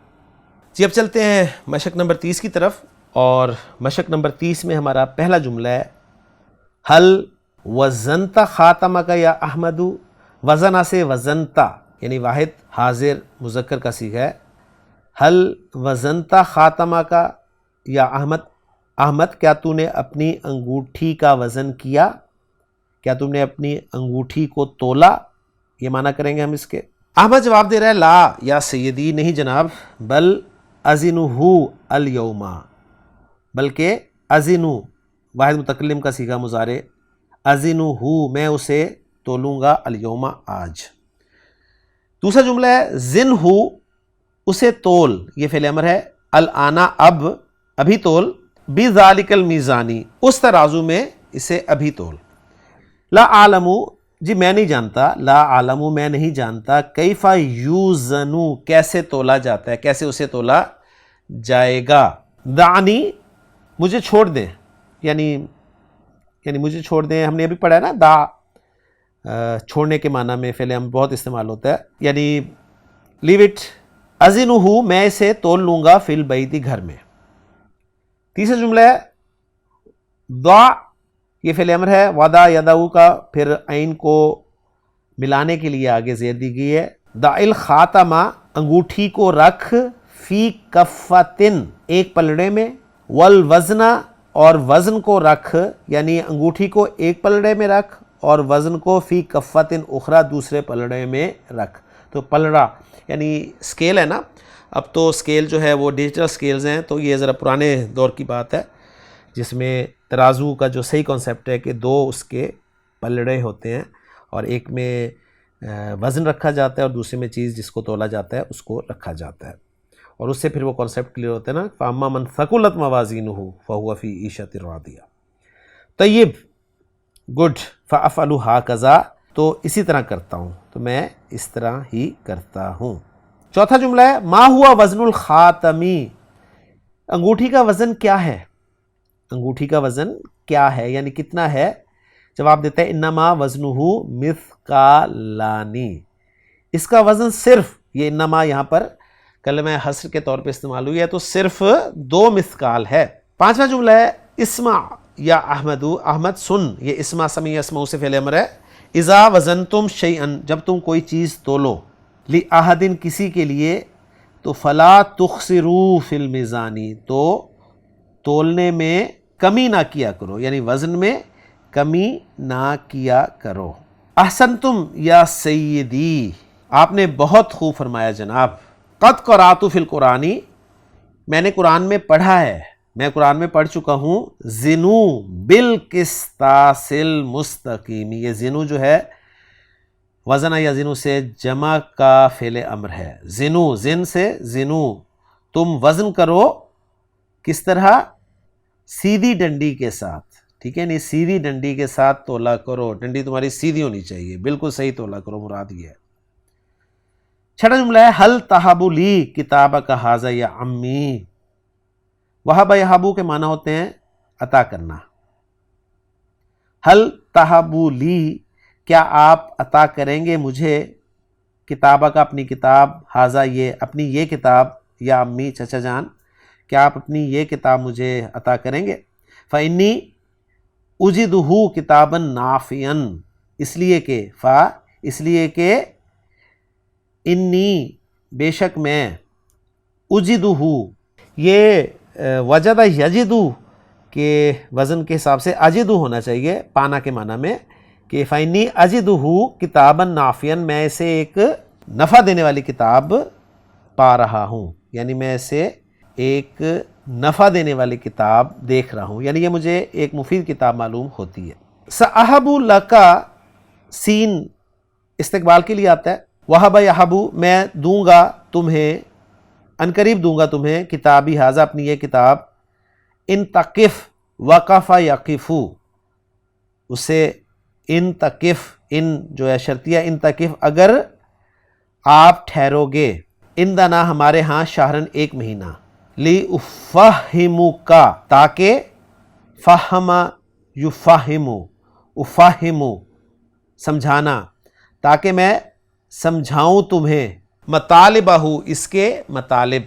جی اب چلتے ہیں مشق نمبر 30 کی طرف، اور مشق نمبر 30 میں ہمارا پہلا جملہ ہے حل وزنتا خاتمہ کا یا احمدو. وزنا سے وزنتا یعنی واحد حاضر مذکر کا صیغہ ہے. حل وزنتا خاتمہ کا یا احمد. احمد کیا تو نے اپنی انگوٹھی کا وزن کیا؟ کیا تم نے اپنی انگوٹھی کو تولا؟ یہ معنی کریں گے ہم اس کے. احمد جواب دے رہا ہے لا یا سیدی، نہیں جناب. بل ازنہ الیوم، بلکہ ازنو واحد متکلم کا صیغہ مضارع. ازنہ میں اسے تولوں گا، الیوم آج. دوسرا جملہ ہے زنہ اسے تول، یہ فعل امر ہے. الانا اب، ابھی تول. بذالک المیزانی اس ترازو میں اسے ابھی تول. لا عالم جی میں نہیں جانتا. لا عالم میں نہیں جانتا. کیف یوزن کیسے تولا جاتا ہے، کیسے اسے تولا جائے گا. دعنی مجھے چھوڑ دیں، یعنی مجھے چھوڑ دیں. ہم نے ابھی پڑھا ہے نا دا چھوڑنے کے معنی میں فعل امر بہت استعمال ہوتا ہے، یعنی لیو اٹ. ازنہ میں اسے تول لوں گا فی البیت گھر میں. تیسرا جملہ ہے ضع، یہ فعل امر ہے. وضع یدعو کا پھر عین کو ملانے کے لیے آگے زیر دی گئی ہے. ضع الخاتمہ انگوٹھی کو رکھ. فی کفتن ایک پلڑے میں. والوزن اور وزن کو رکھ، یعنی انگوٹھی کو ایک پلڑے میں رکھ اور وزن کو فی کفتن اخرى دوسرے پلڑے میں رکھ. تو پلڑا یعنی اسکیل ہے نا. اب تو اسکیل جو ہے وہ ڈیجیٹل اسکیلز ہیں، تو یہ ذرا پرانے دور کی بات ہے جس میں ترازو کا جو صحیح کانسیپٹ ہے کہ 2 اس کے پلڑے ہوتے ہیں، اور ایک میں وزن رکھا جاتا ہے اور دوسرے میں چیز جس کو تولا جاتا ہے اس کو رکھا جاتا ہے. اور اس سے پھر وہ کانسیپٹ کلیئر ہوتا ہے نا. فاما من ثقلت موازینہ فہو فی عیشۃ راضیہ. طیب گڈ. فافعل ہکذا تو اسی طرح کرتا ہوں، تو میں اس طرح ہی کرتا ہوں. چوتھا جملہ ہے ما ہوا وزن الخاتمی، انگوٹھی کا وزن کیا ہے؟ انگوٹھی کا وزن کیا ہے یعنی کتنا ہے؟ جواب دیتا ہے انما وزنہ مثقالانی، اس کا وزن صرف، یہ انما یہاں پر کلمہ حصر کے طور پہ استعمال ہوئی ہے تو صرف 2 مثقال ہے۔ پانچواں جملہ ہے اسمع یا احمد، احمد سن، یہ اسمع سمیع اسمعو سے فعل امر ہے۔ اذا وزنتم شیئا، جب تم کوئی چیز تولو، لأحد کسی کے لیے، تو فلا تخسروا فی المیزان، تو تولنے میں کمی نہ کیا کرو، یعنی وزن میں کمی نہ کیا کرو۔ احسنتم یا سیدی، آپ نے بہت خوب فرمایا جناب۔ قد قرأت فی القرآن، میں نے قرآن میں پڑھا ہے، میں قرآن میں پڑھ چکا ہوں۔ زنو بالقسطاس المستقیم، یہ زنو جو ہے وزن یا زنو سے جمع کا فعل امر ہے۔ زنو، زن سے زنو، تم وزن کرو، کس طرح؟ سیدھی ڈنڈی کے ساتھ، ٹھیک ہے، نہیں سیدھی ڈنڈی کے ساتھ تولا کرو، ڈنڈی تمہاری سیدھی ہونی چاہیے، بالکل صحیح تولا کرو، مراد یہ ہے۔ چھٹا جملہ ہے حل تہبو لی کتابک ھذا یا امی، وہب یہبو کے معنی ہوتے ہیں عطا کرنا۔ حل تہبو لی، کیا آپ عطا کریں گے مجھے، کتابک اپنی کتاب، ھذا یہ اپنی یہ کتاب، یا امی چچا جان، کیا آپ اپنی یہ کتاب مجھے عطا کریں گے؟ فإنی اجدہ کتابا نافعا، اس لیے کہ انی بے شک میں، اجدہ یہ وجد یجدو کے وزن کے حساب سے اجدو ہونا چاہیے پانا کے معنی میں، کہ فإنی اجدہ کتابا نافعا، میں اسے ایک نفع دینے والی کتاب پا رہا ہوں، یعنی میں اسے ایک نفع دینے والی کتاب دیکھ رہا ہوں، یعنی یہ مجھے ایک مفید کتاب معلوم ہوتی ہے۔ سأہب لکا، سین استقبال کے لیے آتا ہے، وہب یہب، میں دوں گا تمہیں، عنقریب دوں گا تمہیں، کتابی ھذا اپنی یہ کتاب، ان تقف وقف یقف، اسے ان تقف، ان جو ہے شرطیہ، ان تقف اگر آپ ٹھہرو گے، اندنا ہمارے ہاں، شہرن ایک مہینہ، لِأُفَہِّمُکَ تاکہ، فہم یفہم، افہم سمجھانا، تاکہ میں سمجھاؤں تمہیں، مطالبہ اس کے مطالب،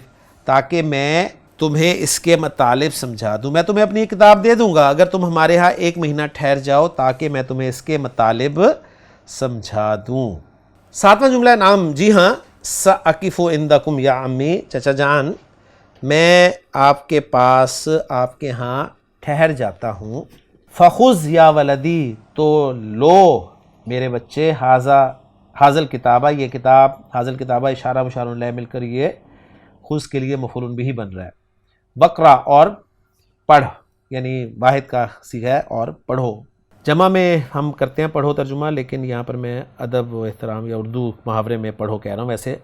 تاکہ میں تمہیں اس کے مطالب سمجھا دوں، میں تمہیں اپنی کتاب دے دوں گا اگر تم ہمارے ہاں ایک مہینہ ٹھہر جاؤ، تاکہ میں تمہیں اس کے مطالب سمجھا دوں۔ ساتواں جملہ ہے نام، جی ہاں، سأقف عندکم یا امی، چچا جان میں آپ کے پاس، آپ کے ہاں ٹھہر جاتا ہوں۔ فخذ یا ولدی، تو لو میرے بچے، حاضل کتابہ، یہ کتاب، حاضل کتابہ اشارہ مشار الیہ مل کر یہ خذ کے لیے مفعول بھی بن رہا ہے۔ وقرا، اور پڑھ، یعنی واحد کا صیغہ ہے، اور پڑھو، جمع میں ہم کرتے ہیں پڑھو ترجمہ، لیکن یہاں پر میں ادب و احترام یا اردو محاورے میں پڑھو کہہ رہا ہوں، ویسے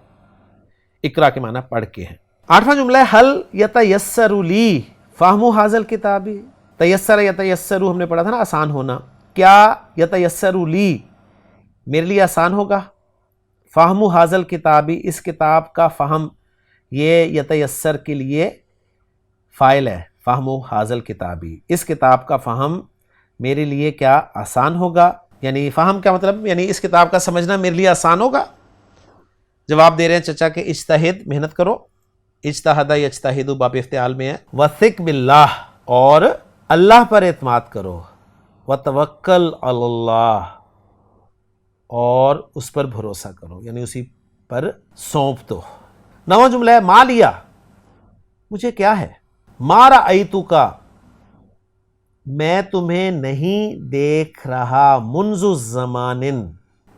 اقرا کے معنی پڑھ کے ہیں۔ آٹھواں جملہ ہے حل یتیسر لی فہم حاضل کتابی، تیسر یتیسر ہم نے پڑھا تھا نا آسان ہونا، کیا یتیسر لی میرے لیے آسان ہوگا، فہم حاضل کتابی اس کتاب کا فہم، یہ یتیسر کے لیے فاعل ہے، فہم حاضل کتابی اس کتاب کا فہم میرے لیے کیا آسان ہوگا، یعنی فہم کیا مطلب، یعنی اس کتاب کا سمجھنا میرے لیے آسان ہوگا۔ جواب دے رہے ہیں چچا کہ اجتہد، محنت کرو، اجتہد یجتہد باب افتعال میں ہے، وثق باللہ، اور اللہ پر اعتماد کرو، وتوکل علی اللہ، اور اس پر بھروسہ کرو، یعنی اسی پر سونپ دو۔ نواں جملہ ہے ما لیا، مجھے کیا ہے، ما رأیتک، میں تمہیں نہیں دیکھ رہا، منذ زمان،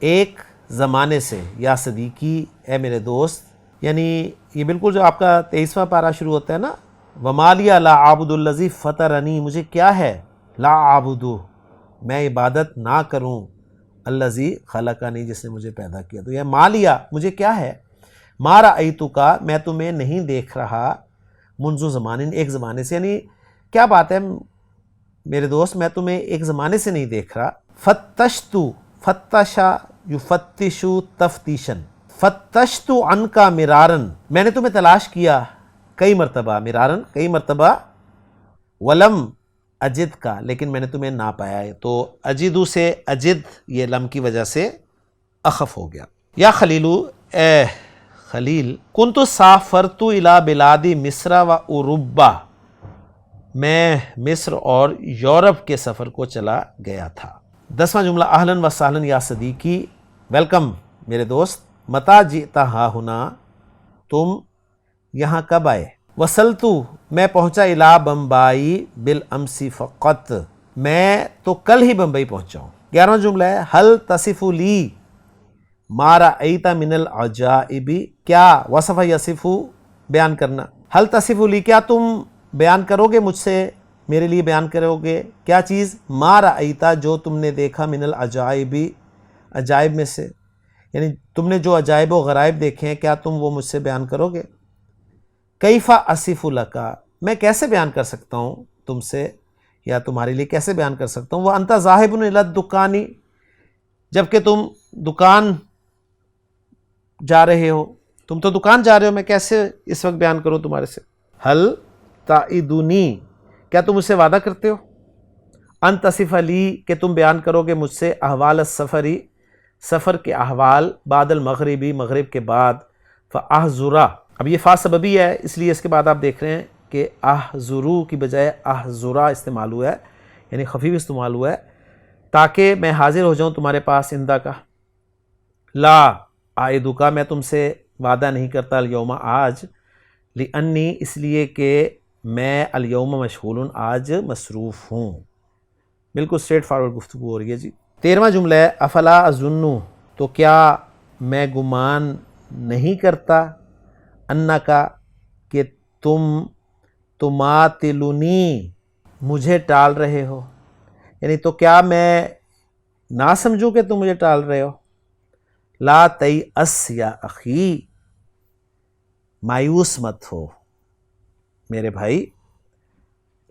ایک زمانے سے، یا صدیقی، اے میرے دوست، یعنی یہ بالکل جو آپ کا 23واں پارہ شروع ہوتا ہے نا، وما لی لا اعبد الذی فطرنی، مجھے کیا ہے، لا اعبد، میں عبادت نہ کروں، الذی خلقنی، جس نے مجھے پیدا کیا، تو یہ ما لیا، مجھے کیا ہے، ما رأیتک، میں تمہیں نہیں دیکھ رہا، منذ زمان، ایک زمانے سے، یعنی کیا بات ہے میرے دوست، میں تمہیں ایک زمانے سے نہیں دیکھ رہا۔ فتشت، فتشا یفتش تفتیشن، فتشت عنک مرارن، میں نے تمہیں تلاش کیا کئی مرتبہ، مرارن کئی مرتبہ، ولم اجد کا، لیکن میں نے تمہیں نہ پایا ہے، تو اجدو سے اجد یہ لم کی وجہ سے اخف ہو گیا۔ یا خلیلو، اے خلیل، کنت سافرت الی بلاد مصر و اوروبا، میں مصر اور یورپ کے سفر کو چلا گیا تھا۔ 10واں جملہ، اہلاً و سہلاً یا صدیقی، ویلکم میرے دوست، متا جئتا ہا ہنا، تم یہاں کب آئے؟ وصلتو، میں پہنچا الی بمبئی بالامس فقط، میں تو کل ہی بمبئی پہنچا ہوں۔ 11واں جملہ ہے، حل تصف لی ما رأیت من العجائب، کیا وصف یصف بیان کرنا، حل تصف لی، کیا تم بیان کرو گے مجھ سے، میرے لیے بیان کرو گے کیا چیز، ما رأیت، جو تم نے دیکھا، من العجائب، عجائب میں سے، یعنی تم نے جو عجائب و غرائب دیکھے ہیں کیا تم وہ مجھ سے بیان کرو گے؟ کیف اصف لکا، میں کیسے بیان کر سکتا ہوں تم سے یا تمہارے لیے کیسے بیان کر سکتا ہوں، وہ انت ذاہب الی الدکان، جبکہ تم دکان جا رہے ہو، تم تو دکان جا رہے ہو، میں کیسے اس وقت بیان کروں تمہارے سے؟ حل تعیدنی، کیا تم مجھ سے وعدہ کرتے ہو، ان تصف لی، کہ تم بیان کرو گے مجھ سے، احوال السفری، سفر کے احوال، بعد المغربی، مغرب کے بعد، فاحضرا، اب یہ فا سببی ہے اس لیے اس کے بعد آپ دیکھ رہے ہیں کہ احضرو کی بجائے احضرا استعمال ہوا ہے، یعنی خفیف استعمال ہوا ہے، تاکہ میں حاضر ہو جاؤں تمہارے پاس، اندہ کا، لا آئدو کا، میں تم سے وعدہ نہیں کرتا، الیوم، آج، لانی، اس لیے کہ میں الیوم مشغول، آج مصروف ہوں۔ بالکل اسٹریٹ فارورڈ گفتگو ہو رہی ہے جی۔ 13واں جملہ ہے، افلا اظن، تو کیا میں گمان نہیں کرتا، انکا، کہ تم تماطلنی، مجھے ٹال رہے ہو، یعنی تو کیا میں نہ سمجھوں کہ تم مجھے ٹال رہے ہو، لا تیأس یا اخی، مایوس مت ہو میرے بھائی،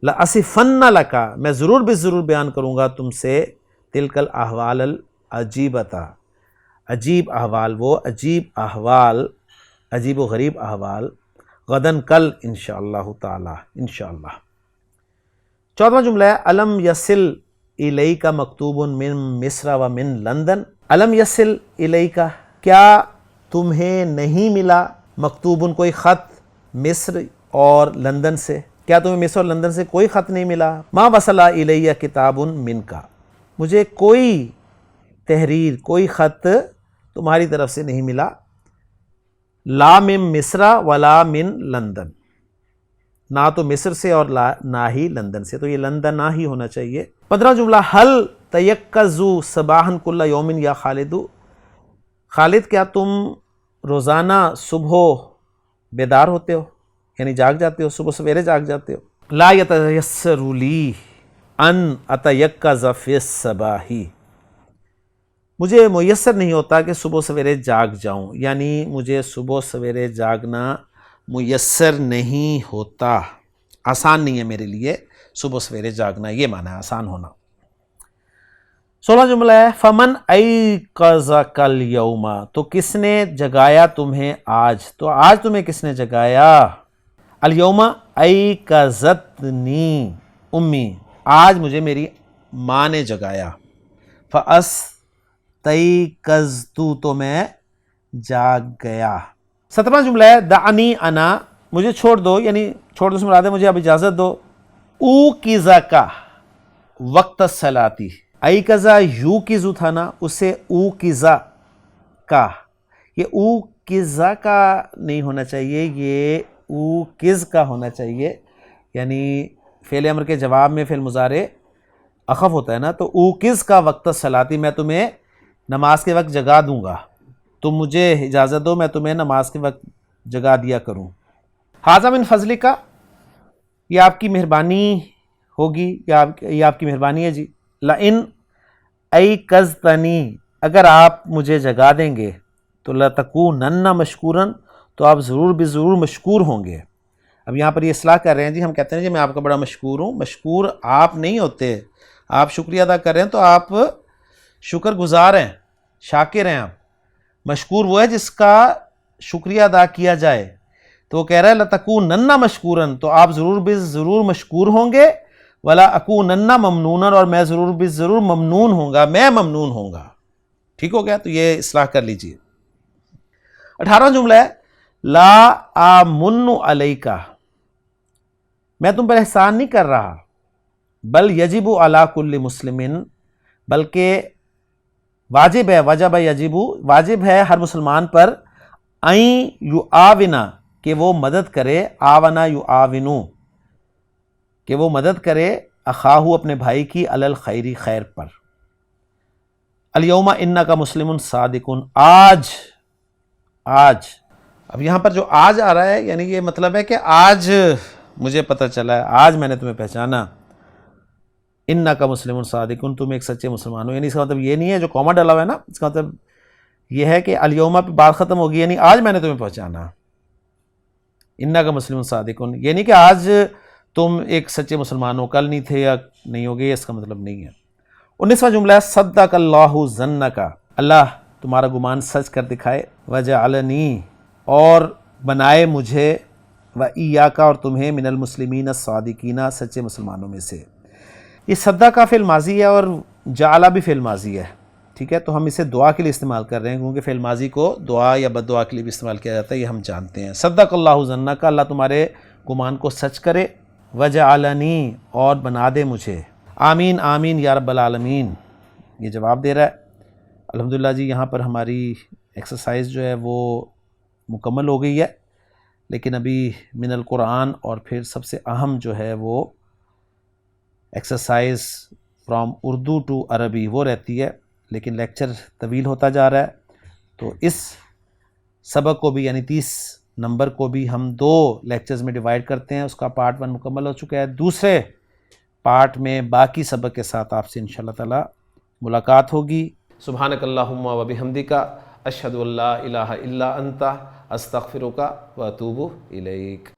لأصفن لکا، میں ضرور بے ضرور بیان کروں گا تم سے، تلک الاحوال العجیبتا، عجیب احوال، وہ عجیب احوال، عجیب و غریب احوال، غدن، کل، انشاءاللہ تعالی، انشاءاللہ۔ 14واں جملہ ہے، الم یصل الیک مکتوب من مصر و من لندن، الم یصل الیک، کیا تمہیں نہیں ملا، مکتوب، کوئی خط، مصر اور لندن سے، کیا تمہیں مصر اور لندن سے کوئی خط نہیں ملا، ما وصل الی کتاب منکا، مجھے کوئی تحریر، کوئی خط تمہاری طرف سے نہیں ملا، لا من مصر ولا من لندن، نہ تو مصر سے اور نہ ہی لندن سے، تو یہ لندن نہ ہی ہونا چاہیے۔ 15واں جملہ، حل تیقظوا صباحا کل یوم یا خالد، خالد کیا تم روزانہ صبح بیدار ہوتے ہو، یعنی جاگ جاتے ہو، صبح سویرے جاگ جاتے ہو، لا یتیسر لی ان اتیقظ فی الصباح، مجھے میسر نہیں ہوتا کہ صبح سویرے جاگ جاؤں، یعنی مجھے صبح سویرے جاگنا میسر نہیں ہوتا، آسان نہیں ہے میرے لیے صبح سویرے جاگنا، یہ معنی ہے آسان ہونا۔ 16 جملہ ہے، فمن ایقظک الیوم، تو کس نے جگایا تمہیں آج، تو آج تمہیں کس نے جگایا، الیوم ایقظتنی امی، آج مجھے میری ماں نے جگایا، فاستیقظت، تو میں جاگ گیا۔ 17واں جملہ ہے، دعنی انا، مجھے چھوڑ دو، یعنی چھوڑ دو سے مراد ہے مجھے اب اجازت دو، اوقظک وقت الصلاۃ، ایقظا یوقظ تھا نا، اسے اوقظا کا، یہ اوقظا کا نہیں ہونا چاہیے، یہ اوقظ کا ہونا چاہیے، یعنی فعل امر کے جواب میں فعل مضارع اخف ہوتا ہے نا، تو اوقظ کا وقت الصلاۃ، میں تمہیں نماز کے وقت جگا دوں گا، تم مجھے اجازت دو میں تمہیں نماز کے وقت جگا دیا کروں۔ ھذا من فضلک، یہ آپ کی مہربانی ہوگی، یہ آپ کی مہربانی ہے جی، لئن ایقظتنی، اگر آپ مجھے جگا دیں گے، تو لتکونن مشکورا، تو آپ ضرور بے ضرور مشکور ہوں گے۔ اب یہاں پر یہ اصلاح کر رہے ہیں جی، ہم کہتے ہیں جی میں آپ کا بڑا مشکور ہوں، مشکور آپ نہیں ہوتے، آپ شکریہ ادا کر رہے ہیں تو آپ شکر گزار ہیں، شاکر ہیں، آپ مشکور وہ ہے جس کا شکریہ ادا کیا جائے، تو وہ کہہ رہا ہے لتکونن مشکورا، تو آپ ضرور بے ضرور مشکور ہوں گے، ولا اکونن ممنونا، اور میں ضرور بھی ضرور ممنون ہوں گا، میں ممنون ہوں گا. ٹھیک ہو گیا؟ تو یہ اصلاح کر لیجئے. 18واں جملہ ہے لا آمن علیک، میں تم پر احسان نہیں کر رہا، بل یجب علی کل مسلم، بلکہ واجب ہے، وجب یجب، واجب ہے ہر مسلمان پر، این یعاونا، کہ وہ مدد کرے، آونا یعاونو، کہ وہ مدد کرے، اخاہو، اپنے بھائی کی، علی الخیری، خیر پر. الیوم انک مسلم صادق، آج اب یہاں پر جو آج آ رہا ہے یعنی یہ مطلب ہے کہ آج مجھے پتہ چلا ہے، آج میں نے تمہیں پہچانا. انک مسلم صادق، تم ایک سچے مسلمان ہو. یعنی اس کا مطلب یہ نہیں ہے جو کوما ڈلا ہوا ہے نا، اس کا مطلب یہ ہے کہ الیوم پہ بات ختم ہوگی، یعنی آج میں نے تمہیں پہچانا. انک مسلم صادق، یہ نہیں کہ آج تم ایک سچے مسلمان ہو، کل نہیں تھے یا نہیں ہوگے، یہ اس کا مطلب نہیں ہے. 19واں جملہ ہے صدق اللہ ظنک، اللہ تمہارا گمان سچ کر دکھائے، وجعلنی، اور بنائے مجھے، وایاک، اور تمہیں، من المسلمین الصادقین، سچے مسلمانوں میں سے. یہ صدقہ فعل ماضی ہے اور جعل بھی فعل ماضی ہے. ٹھیک ہے، تو ہم اسے دعا کے لیے استعمال کر رہے ہیں کیونکہ فعل ماضی کو دعا یا بد دعا کے لیے بھی استعمال کیا جاتا ہے، یہ ہم جانتے ہیں. صدق اللہ ظنک، اللہ تمہارے گمان کو سچ کرے، وجعلنی، اور بنا دے مجھے. آمین آمین یا رب العالمین، یہ جواب دے رہا ہے. الحمدللہ جی یہاں پر ہماری ایکسرسائز جو ہے وہ مکمل ہو گئی ہے، لیکن ابھی من القرآن اور پھر سب سے اہم جو ہے وہ ایکسرسائز فرام اردو ٹو عربی وہ رہتی ہے، لیکن لیکچر طویل ہوتا جا رہا ہے، تو اس سبق کو بھی یعنی 30 نمبر کو بھی ہم 2 لیکچرز میں ڈیوائیڈ کرتے ہیں. اس کا پارٹ 1 مکمل ہو چکا ہے، دوسرے پارٹ میں باقی سبق کے ساتھ آپ سے انشاءاللہ تعالی ملاقات ہوگی. سبحانک اللہم و بحمدک، اشہد ان لا الہ الا انت، استغفرک و اتوب الیک.